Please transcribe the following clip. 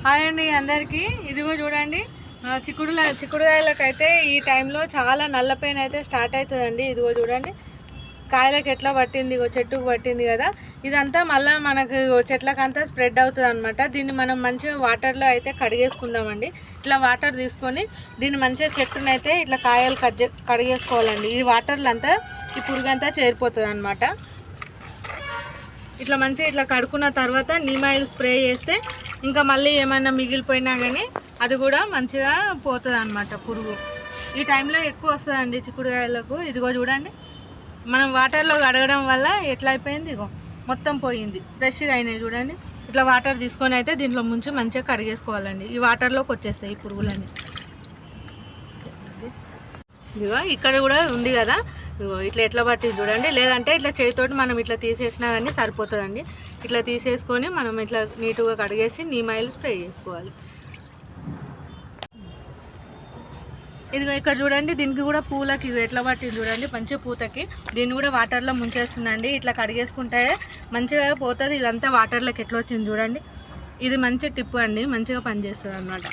Hi అండి అందరికీ. ఇదిగో చూడండి, చిక్కుడుకాయలకైతే ఈ టైంలో చాలా నల్ల పెయిన్ అయితే స్టార్ట్ అవుతుందండి. ఇదిగో చూడండి, కాయలకు ఎట్లా పట్టింది, ఇగో చెట్టుకు పట్టింది కదా. ఇదంతా మళ్ళీ మనకు చెట్లకంతా స్ప్రెడ్ అవుతుంది అనమాట. దీన్ని మనం మంచిగా వాటర్లో అయితే కడిగేసుకుందామండి. ఇట్లా వాటర్ తీసుకొని దీన్ని మంచిగా చెట్టునైతే ఇట్లా కాయలు కడిగేసుకోవాలండి. ఈ వాటర్లో అంతా ఈ పురుగంతా చేరిపోతుంది అనమాట. ఇట్లా మంచిగా ఇట్లా కడుక్కున్న తర్వాత నీమ్ ఆయిల్ స్ప్రే చేస్తే ఇంకా మళ్ళీ ఏమైనా మిగిలిపోయినా కానీ అది కూడా మంచిగా పోతుంది అనమాట పురుగు. ఈ టైంలో ఎక్కువ వస్తుందండి చిక్కుడుకాయలకు. ఇదిగో చూడండి, మనం వాటర్లో కడగడం వల్ల ఎట్లా అయిపోయింది, ఇగో మొత్తం పోయింది, ఫ్రెష్గా అయినాయి చూడండి. ఇట్లా వాటర్ తీసుకొని అయితే దీంట్లో ముంచి మంచిగా కడిగేసుకోవాలండి. ఈ వాటర్లోకి వచ్చేస్తాయి ఈ పురుగులన్నీ. ఇదిగో ఇక్కడ కూడా ఉంది కదా, ఇగో ఇట్లా ఎట్లా పట్టింది చూడండి. లేదంటే ఇట్లా చేతితోటి మనం ఇట్లా తీసేసినా కానీ సరిపోతుందండి. ఇట్లా తీసేసుకొని మనం ఇట్లా నీట్గా కడిగేసి నీమ్ ఆయిల్ స్ప్రే చేసుకోవాలి. ఇదిగో ఇక్కడ చూడండి, దీనికి కూడా పూలకి ఎట్లా పట్టింది చూడండి, మంచిగా పూతకి. దీన్ని కూడా వాటర్లో ముంచేస్తుందండి. ఇట్లా కడిగేసుకుంటే మంచిగా పోతుంది. ఇదంతా వాటర్లోకి ఎట్లా వచ్చింది చూడండి. ఇది మంచి టిప్ అండి, మంచిగా పనిచేస్తుంది అన్నమాట.